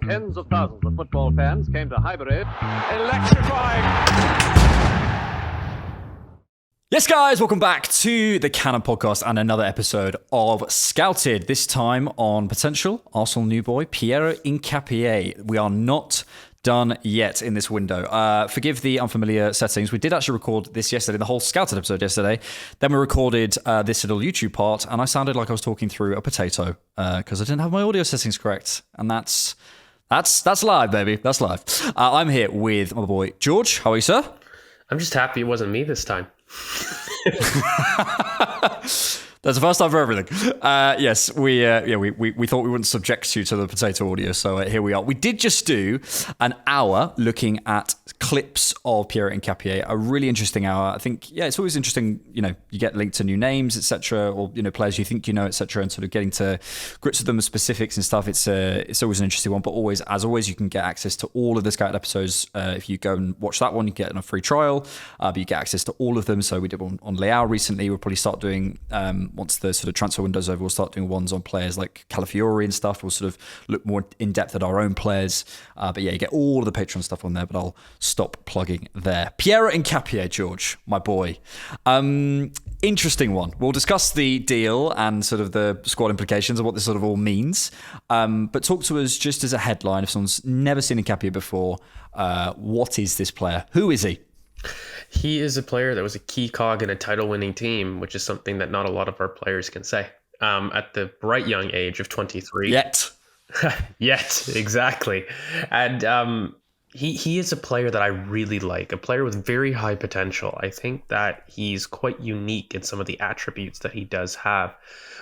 Tens of thousands of football fans came to Highbury. Electrifying. Yes, guys, welcome back to the Cannon Podcast and another episode of Scouted, this time on potential Arsenal new boy, Piero Hincapié. We are not done yet in this window. Forgive the unfamiliar settings. We did actually record this yesterday, the whole Scouted episode yesterday. Then we recorded this little YouTube part, and I sounded like I was talking through a potato because I didn't have my audio settings correct. And that's live, baby. That's live. I'm here with my boy, George. How are you, sir? I'm just happy it wasn't me this time. That's the first time for everything. Yes, we thought we wouldn't subject you to the potato audio, so here we are. We did just do an hour looking at clips of Piero Hincapié, a really interesting hour. I think, it's always interesting, you get linked to new names, etc., or, players you think etc., and sort of getting to grips with them, specifics and stuff. It's always an interesting one, but as always, you can get access to all of the Scouted episodes. If you go and watch that one, you get a free trial, but you get access to all of them. So we did one on Leao recently. We'll probably start doing, once the sort of transfer window's over, we'll start doing ones on players like Kiwior and stuff. We'll sort of look more in depth at our own players. But you get all of the Patreon stuff on there, but I'll stop plugging there. Piero Hincapié, George, my boy. Interesting one. We'll discuss the deal and sort of the squad implications of what this sort of all means. But talk to us just as a headline, if someone's never seen Hincapié before, what is this player? Who is he? He is a player that was a key cog in a title-winning team, which is something that not a lot of our players can say. At the bright young age of 23. Yet, exactly. And he is a player that I really like, a player with very high potential. I think that he's quite unique in some of the attributes that he does have.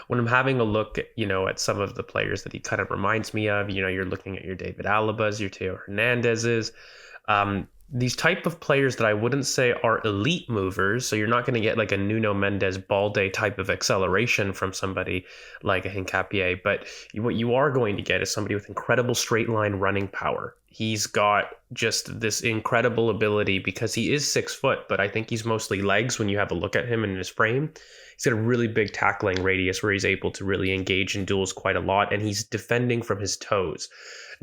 When I'm having a look at, at some of the players that he kind of reminds me of, you're looking at your David Alabas, your Theo Hernandez's, these type of players that I wouldn't say are elite movers. So you're not going to get like a Nuno Mendes Balde type of acceleration from somebody like a Hincapié. But what you are going to get is somebody with incredible straight line running power. He's got just this incredible ability because he is 6 foot, but I think he's mostly legs when you have a look at him in his frame. He's got a really big tackling radius where he's able to really engage in duels quite a lot, and he's defending from his toes.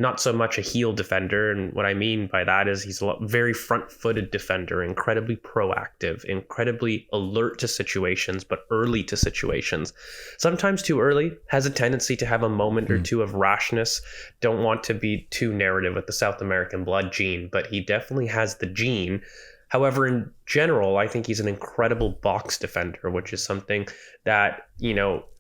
Not so much a heel defender, and what I mean by that is he's a very front-footed defender, incredibly proactive, incredibly alert to situations, but early to situations. Sometimes too early, has a tendency to have a moment or two of rashness. Don't want to be too narrative with the South American blood gene, but he definitely has the gene. However, in general, I think he's an incredible box defender, which is something that,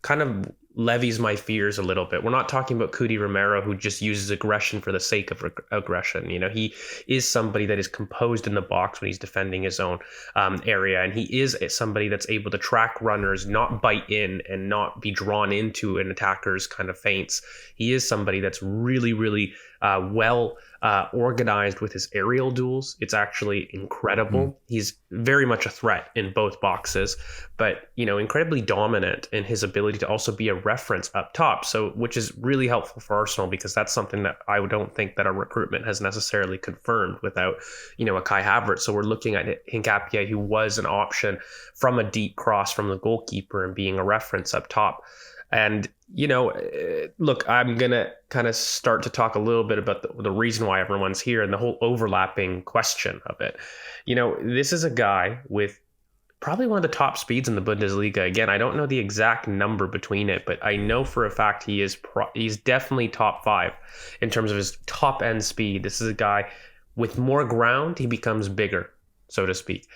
kind of levies my fears a little bit. We're not talking about Cudi Romero, who just uses aggression for the sake of aggression. He is somebody that is composed in the box when he's defending his own area. And he is somebody that's able to track runners, not bite in and not be drawn into an attacker's kind of feints. He is somebody that's really, really well organized with his aerial duels. It's actually incredible. He's very much a threat in both boxes, but incredibly dominant in his ability to also be a reference up top. So, which is really helpful for Arsenal because that's something that I don't think that our recruitment has necessarily confirmed without a Kai Havertz. So we're looking at Hincapié, who was an option from a deep cross from the goalkeeper and being a reference up top. And, look, I'm going to kind of start to talk a little bit about the reason why everyone's here and the whole overlapping question of it. This is a guy with probably one of the top speeds in the Bundesliga. Again, I don't know the exact number between it, but I know for a fact he's definitely top 5 in terms of his top end speed. This is a guy with more ground, he becomes bigger, so to speak.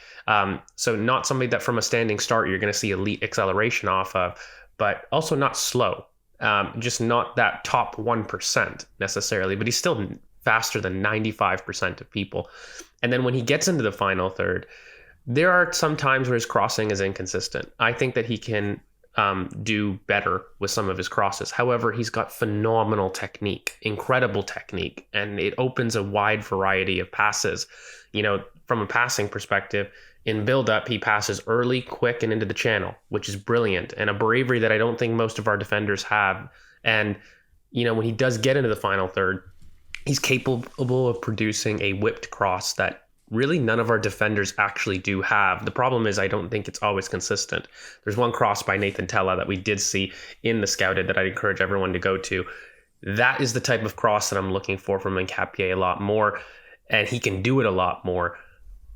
So not somebody that from a standing start you're going to see elite acceleration off of, but also not slow, just not that top 1% necessarily, but he's still faster than 95% of people. And then when he gets into the final third, there are some times where his crossing is inconsistent. I think that he can do better with some of his crosses. However, he's got phenomenal technique, incredible technique, and it opens a wide variety of passes. From a passing perspective, in build-up, he passes early, quick, and into the channel, which is brilliant, and a bravery that I don't think most of our defenders have. And, when he does get into the final third, he's capable of producing a whipped cross that really none of our defenders actually do have. The problem is I don't think it's always consistent. There's one cross by Nathan Tella that we did see in the Scouted that I'd encourage everyone to go to. That is the type of cross that I'm looking for from Hincapié a lot more, and he can do it a lot more,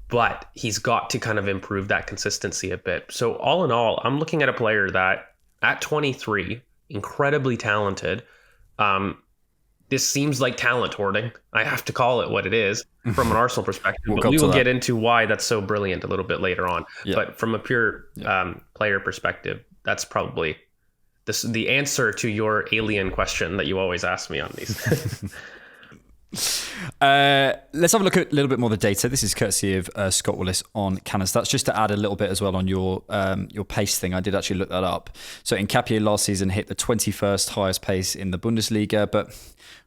but he's got to kind of improve that consistency a bit. So all in all, I'm looking at a player that at 23, incredibly talented. This seems like talent hoarding. I have to call it what it is from an Arsenal perspective. But we will get into why that's so brilliant a little bit later on. Yeah. But from a pure player perspective, that's probably the answer to your alien question that you always ask me on these. Let's have a look at a little bit more of the data. This is courtesy of Scott Willis on Cannon Stats. Just to add a little bit as well on your pace thing, I did actually look that up. So Hincapié last season hit the 21st highest pace in the Bundesliga, but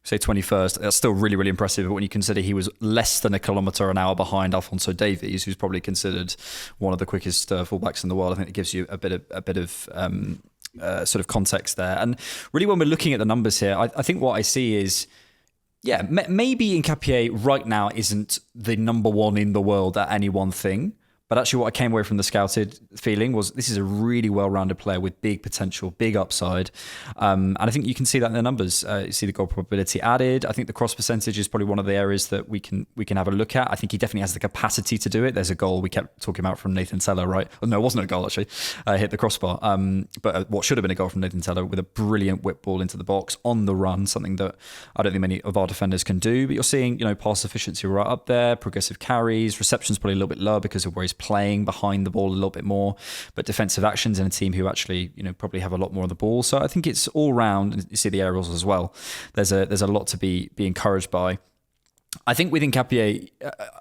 say 21st, that's still really, really impressive. But when you consider he was less than a kilometre an hour behind Alphonso Davies, who's probably considered one of the quickest fullbacks in the world, I think it gives you a bit of sort of context there. And really, when we're looking at the numbers here, I think what I see is, yeah, maybe Hincapié right now isn't the number one in the world at any one thing. But actually what I came away from the scouted feeling was this is a really well-rounded player with big potential, big upside. And I think you can see that in the numbers. You see the goal probability added. I think the cross percentage is probably one of the areas that we can have a look at. I think he definitely has the capacity to do it. There's a goal we kept talking about from Nathan Teller, right? Oh, no, it wasn't a goal actually. Hit the crossbar. But what should have been a goal from Nathan Teller with a brilliant whip ball into the box on the run, something that I don't think many of our defenders can do. But you're seeing, pass efficiency right up there, progressive carries, reception's probably a little bit lower because of where he's playing behind the ball a little bit more, but defensive actions in a team who actually probably have a lot more of the ball. So I think it's all round, and you see the aerials as well. There's a lot to be encouraged by. I think with Hincapié,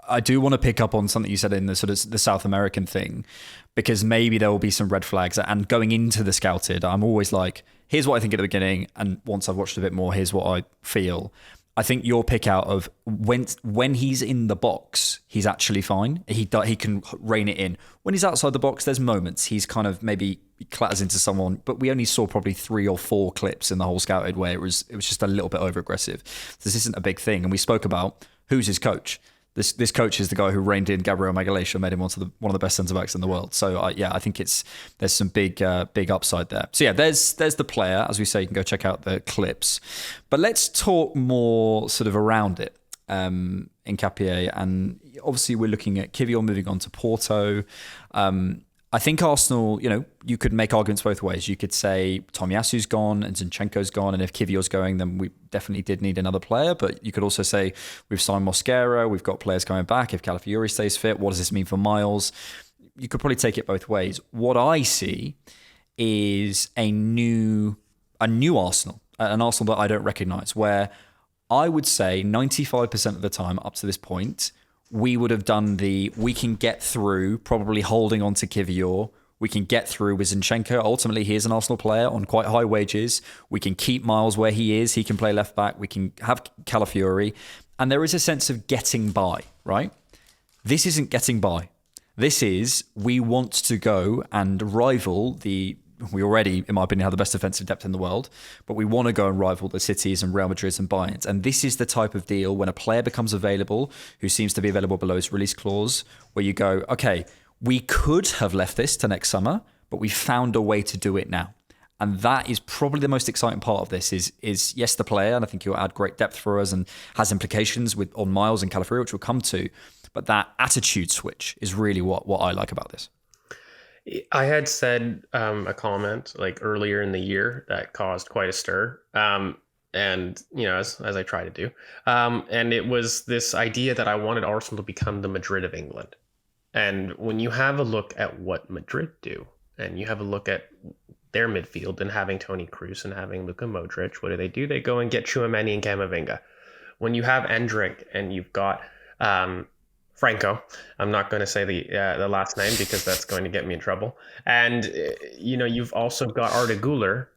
I do want to pick up on something you said in the sort of the South American thing, because maybe there will be some red flags. And going into the scouted, I'm always like, here's what I think at the beginning, and once I've watched a bit more, here's what I feel. I think your pick out of when he's in the box, he's actually fine. He can rein it in. When he's outside the box, there's moments he's kind of maybe clatters into someone, but we only saw probably 3 or 4 clips in the whole scouted where it was just a little bit over aggressive. This isn't a big thing, and we spoke about who's his coach. This coach is the guy who reined in Gabriel Magalhaes and made him one of the best centre backs in the world. So I think there's some big upside there. So yeah, there's the player, as we say. You can go check out the clips, but let's talk more sort of around it. Hincapié, and obviously we're looking at Kiwior moving on to Porto. I think Arsenal, you could make arguments both ways. You could say Tomiyasu's gone and Zinchenko's gone, and if Kiwior's going, then we definitely did need another player. But you could also say we've signed Mosquera, we've got players coming back. If Calafiori stays fit, what does this mean for Miles? You could probably take it both ways. What I see is a new Arsenal, an Arsenal that I don't recognise, where I would say 95% of the time up to this point, we would have done we can get through, probably holding on to Kiwior. We can get through with Zinchenko. Ultimately, he is an Arsenal player on quite high wages. We can keep Miles where he is. He can play left back. We can have Calafiori. And there is a sense of getting by, right? This isn't getting by. This is, we want to go and rival we already, in my opinion, have the best defensive depth in the world, but we want to go and rival the Cities and Real Madrids and Bayerns. And this is the type of deal when a player becomes available, who seems to be available below his release clause, where you go, okay, we could have left this to next summer, but we found a way to do it now. And that is probably the most exciting part of this is yes, the player, and I think he'll add great depth for us and has implications on Miles and Calafiori, which we'll come to, but that attitude switch is really what I like about this. I had said a comment like earlier in the year that caused quite a stir. And, as I try to do. And it was this idea that I wanted Arsenal to become the Madrid of England. And when you have a look at what Madrid do, and you have a look at their midfield and having Toni Kroos and having Luka Modric, what do? They go and get Tchouaméni and Camavinga. When you have Endrick and you've got Franco, I'm not going to say the last name because that's going to get me in trouble. And you've also got Arda Güler.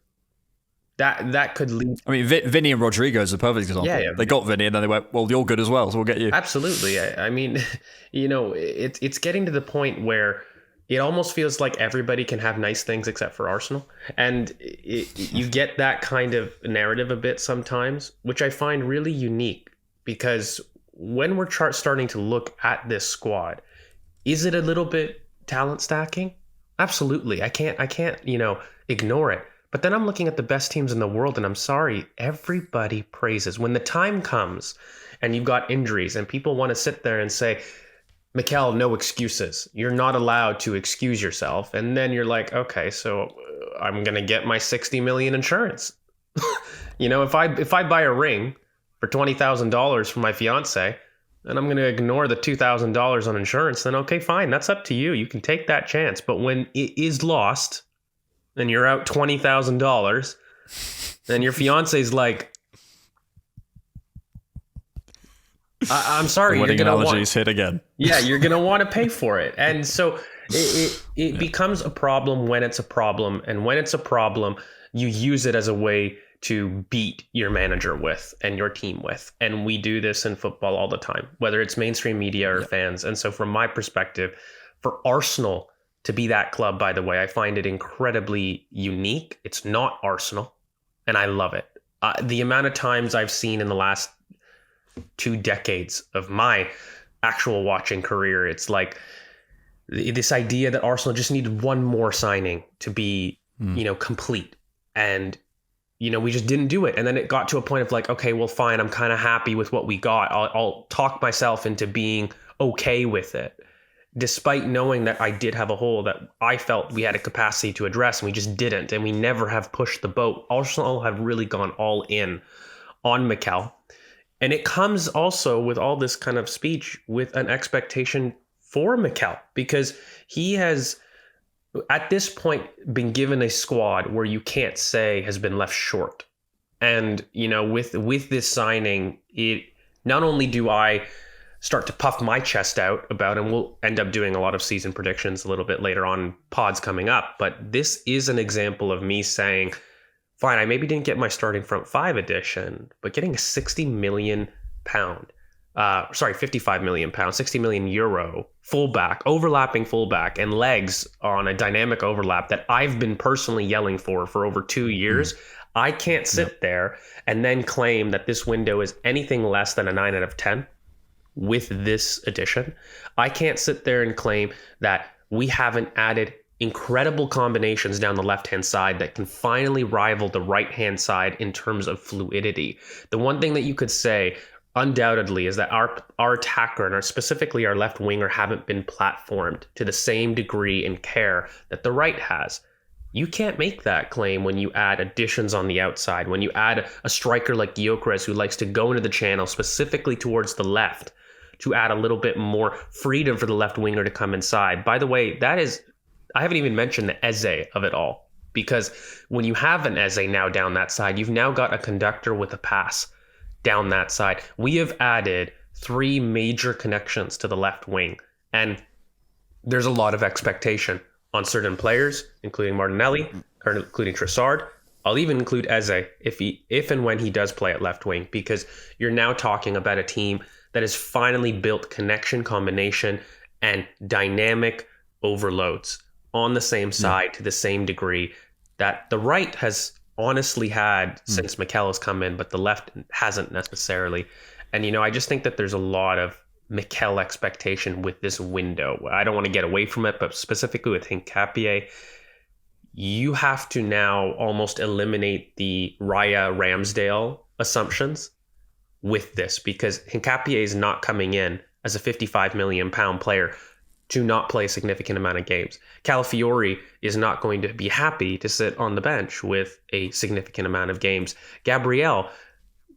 That could lead. I mean, Vinny and Rodrigo is a perfect example. Yeah. They got Vinny and then they went, well, you're good as well, so we'll get you. Absolutely. I mean, it's getting to the point where it almost feels like everybody can have nice things except for Arsenal. And you get that kind of narrative a bit sometimes, which I find really unique because when we're starting to look at this squad, is it a little bit talent stacking? Absolutely. I can't, ignore it. But then I'm looking at the best teams in the world, and I'm sorry, everybody praises. When the time comes and you've got injuries and people want to sit there and say, Mikel, no excuses. You're not allowed to excuse yourself. And then you're like, okay, so I'm going to get my 60 million insurance. If I buy a ring for $20,000 for my fiance, and I'm going to ignore the $2,000 on insurance, then okay, fine. That's up to you. You can take that chance. But when it is lost and you're out $20,000, then your fiance's like, I'm sorry. The wedding you're gonna analogies hit again. Yeah, you're going to want to pay for it. And so it becomes a problem when it's a problem. And when it's a problem, you use it as a way to beat your manager with and your team with. And we do this in football all the time, whether it's mainstream media or fans. And so from my perspective, for Arsenal to be that club, by the way, I find it incredibly unique. It's not Arsenal, and I love it. The amount of times I've seen in the last 2 decades of my actual watching career, it's like this idea that Arsenal just needed one more signing to be, complete. And, we just didn't do it. And then it got to a point of like, okay, well, fine. I'm kind of happy with what we got. I'll talk myself into being okay with it, despite knowing that I did have a hole that I felt we had a capacity to address, and we just didn't. And we never have pushed the boat. Arsenal have really gone all in on Mikel. And it comes also with all this kind of speech with an expectation for Mikel, because he has, at this point, been given a squad where you can't say has been left short. And, with this signing, it not only do I start to puff my chest out about, and we'll end up doing a lot of season predictions a little bit later on, pods coming up, but this is an example of me saying, fine, I maybe didn't get my starting front 5 edition, but getting a 60 million pound, 55 million pound, 60 million euro fullback, overlapping fullback, and legs on a dynamic overlap that I've been personally yelling for over 2 years. I can't sit there and then claim that this window is anything less than a 9 out of 10 with this addition. I can't sit there and claim that we haven't added incredible combinations down the left-hand side that can finally rival the right-hand side in terms of fluidity. The one thing that you could say undoubtedly is that our attacker and specifically our left winger haven't been platformed to the same degree and care that the right has. You can't make that claim when you add additions on the outside, when you add a striker like Gyökeres who likes to go into the channel specifically towards the left to add a little bit more freedom for the left winger to come inside. By the way, I haven't even mentioned the Eze of it all, because when you have an Eze now down that side, you've now got a conductor with a pass down that side. We have added 3 major connections to the left wing, and there's a lot of expectation on certain players, including Martinelli, or including Trossard. I'll even include Eze if and when he does play at left wing, because you're now talking about a team that has finally built connection, combination, and dynamic overloads on the same side to the same degree that the right has honestly had since Mikel has come in, but the left hasn't necessarily. And, I just think that there's a lot of Mikel expectation with this window. I don't want to get away from it, but specifically with Hincapié, you have to now almost eliminate the Raya Ramsdale assumptions with this, because Hincapié is not coming in as a 55 million pound player to not play a significant amount of games. Calafiori is not going to be happy to sit on the bench with a significant amount of games. Gabriel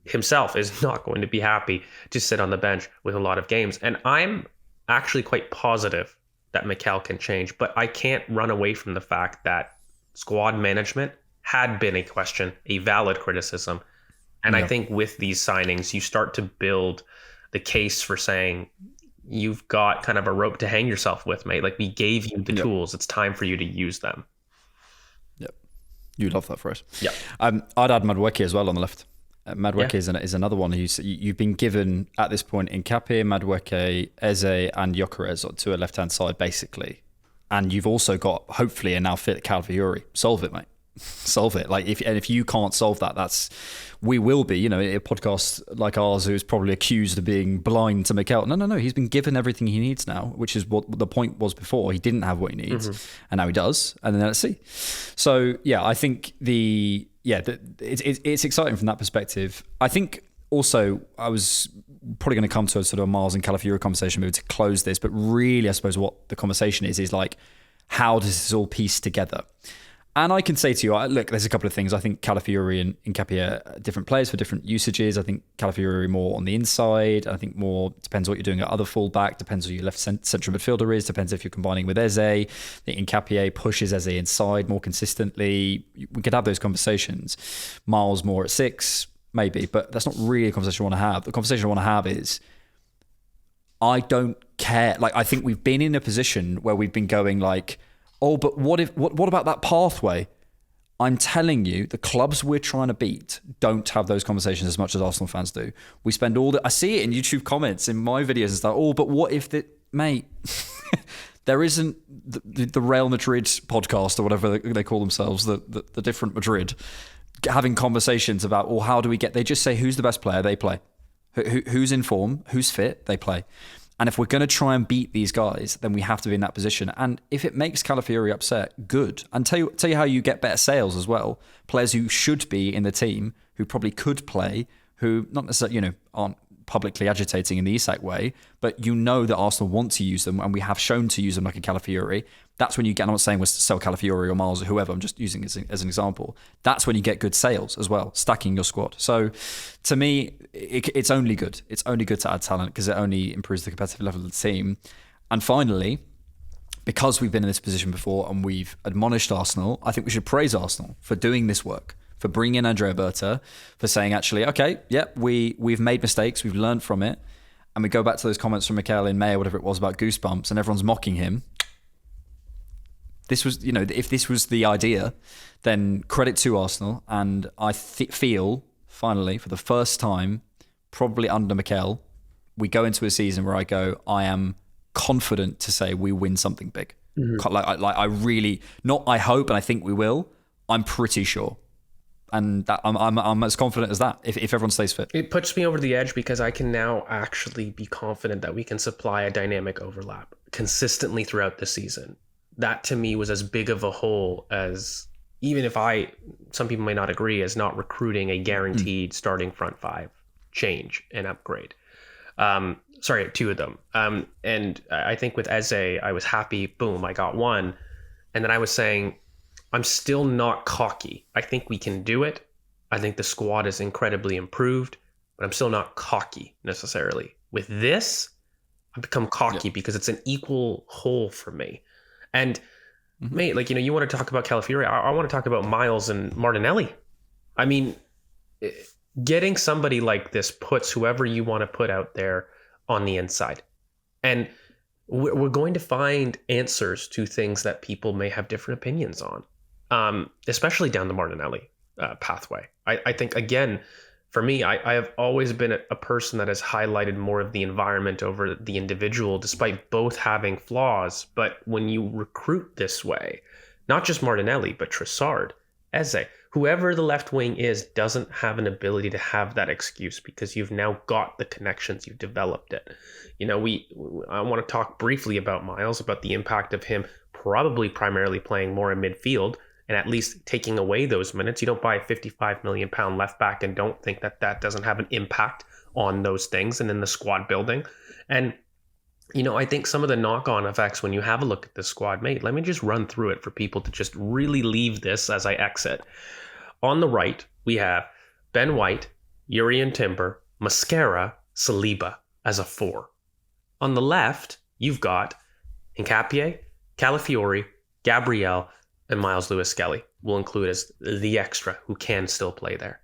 himself is not going to be happy to sit on the bench with a lot of games. And I'm actually quite positive that Mikel can change, but I can't run away from the fact that squad management had been a question, a valid criticism. And I think with these signings, you start to build the case for saying, you've got kind of a rope to hang yourself with, mate. Like, we gave you the tools. It's time for you to use them. Yep. You love that for us. Yeah. I'd add Madueke as well on the left. Madueke is another one who's you've been given at this point Hincapié, Madueke, Eze, and Gyökeres to a left-hand side, basically. And you've also got, hopefully, a now fit Calafiori. Solve it, mate. solve it. Like if you can't solve that, we will be, you know, a podcast like ours who's probably accused of being blind to Mikel. No, he's been given everything he needs now, which is what the point was before. He didn't have what he needs, and now he does, and then let's see. So yeah, I think it's exciting from that perspective. I think also I was probably going to come to a sort of Miles and Calafiori conversation maybe to close this, but really I suppose what the conversation is like, how does this all piece together? And I can say to you, look, there's a couple of things. I think Calafiori and Hincapié are different players for different usages. I think Calafiori more on the inside. I think more depends what you're doing at other fullback. Depends who your left central midfielder is. Depends if you're combining with Eze. I think Hincapié pushes Eze inside more consistently. We could have those conversations. Miles more at 6, maybe, but that's not really a conversation I want to have. The conversation I want to have is, I don't care. Like, I think we've been in a position where we've been going like, oh, but what about that pathway? I'm telling you, the clubs we're trying to beat don't have those conversations as much as Arsenal fans do. We spend I see it in YouTube comments, in my videos and stuff. Oh, but what if mate, there isn't the Real Madrid podcast or whatever they call themselves, the different Madrid, having conversations about, or how do we they just say who's the best player, they play. Who's in form, who's fit, they play. And if we're going to try and beat these guys, then we have to be in that position. And if it makes Calafiori upset, good. And tell you how you get better sales as well. Players who should be in the team, who probably could play, who not necessarily, you know, aren't publicly agitating in the Isak way, but you know that Arsenal want to use them, and we have shown to use them like a Calafiori. That's when you get, I'm not saying we'll sell Calafiori or Miles or whoever, I'm just using it as an example. That's when you get good sales as well, stacking your squad. So to me, it's only good. It's only good to add talent because it only improves the competitive level of the team. And finally, because we've been in this position before and we've admonished Arsenal, I think we should praise Arsenal for doing this work, for bringing in Andrea Berta, for saying, actually, okay, we've made mistakes, we've learned from it. And we go back to those comments from Mikel in May or whatever it was about Goosebumps, and everyone's mocking him. This was, you know, if this was the idea, then credit to Arsenal. And I feel, finally, for the first time, probably under Mikel, we go into a season where I go, I am confident to say we win something big. Like I really, not I hope and I think we will, I'm pretty sure. And that, I'm as confident as that if everyone stays fit. It puts me over the edge because I can now actually be confident that we can supply a dynamic overlap consistently throughout the season. That to me was as big of a hole as, even if some people may not agree, as not recruiting a guaranteed starting front 5 change and upgrade. Sorry, 2 of them. And I think with Eze, I was happy. Boom, I got 1. And then I was saying, I'm still not cocky. I think we can do it. I think the squad is incredibly improved, but I'm still not cocky necessarily. With this, I've become cocky because it's an equal whole for me. And mate, like, you know, you want to talk about Calafiori, I want to talk about Miles and Martinelli. I mean, getting somebody like this puts whoever you want to put out there on the inside. And we're going to find answers to things that people may have different opinions on, especially down the Martinelli pathway. I think, again, for me, I have always been a person that has highlighted more of the environment over the individual, despite both having flaws. But when you recruit this way, not just Martinelli, but Trossard, Eze, whoever the left wing is, doesn't have an ability to have that excuse because you've now got the connections, you've developed it. You know, I want to talk briefly about Miles, about the impact of him probably primarily playing more in midfield and at least taking away those minutes. You don't buy a £55 million left back and don't think that doesn't have an impact on those things and in the squad building. And, you know, I think some of the knock-on effects when you have a look at the squad, mate, let me just run through it for people to just really leave this as I exit. On the right, we have Ben White, Urian Timber, Mascara, Saliba as a 4. On the left, you've got Hincapié, Calafiori, Gabriel, and Miles Lewis-Skelly. We'll include as the extra who can still play there.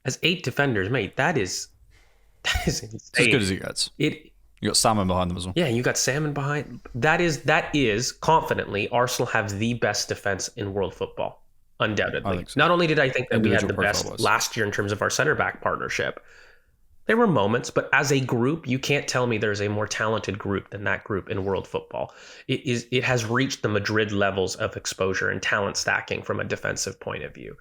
As 8 defenders, mate, that is insane. It's as good as it gets. You got Salmon behind them as well. Yeah, you got Salmon behind. That is confidently, Arsenal have the best defense in world football, undoubtedly. I think so. Not only did I think that we had the best last year in terms of our center back partnership, There were moments, but as a group, you can't tell me there's a more talented group than that group in world football. It has reached the Madrid levels of exposure and talent stacking from a defensive point of view.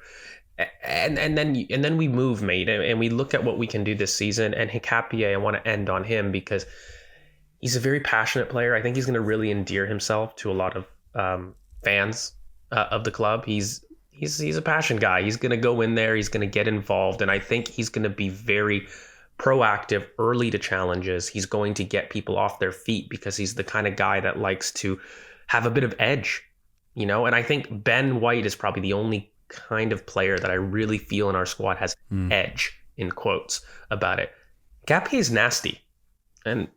And then we move, mate, and we look at what we can do this season. And Hincapié, I want to end on him because he's a very passionate player. I think he's going to really endear himself to a lot of fans of the club. He's a passion guy. He's going to go in there. He's going to get involved, and I think he's going to be very proactive early to challenges. He's going to get people off their feet because he's the kind of guy that likes to have a bit of edge, you know. And I think Ben White is probably the only kind of player that I really feel in our squad has edge, in quotes, about it. Hincapié is nasty, and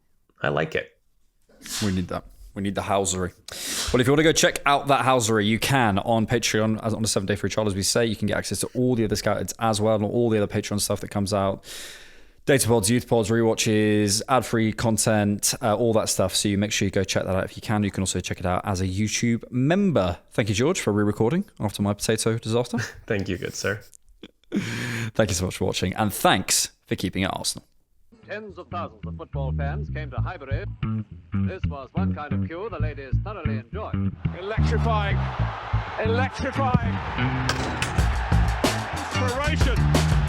I like it. We need that. We need the housery. Well, if you want to go check out that housery, you can on Patreon on a 7-day free trial, as we say. You can get access to all the other scouts as well, and all the other Patreon stuff that comes out. Data pods, youth pods, rewatches, ad-free content, all that stuff. So you make sure you go check that out if you can. You can also check it out as a YouTube member. Thank you, George, for re-recording after my potato disaster. Thank you, good sir. Thank you so much for watching, and thanks for keeping it Arsenal. Tens of thousands of football fans came to Highbury. This was one kind of queue the ladies thoroughly enjoyed. Electrifying. Electrifying. Inspiration.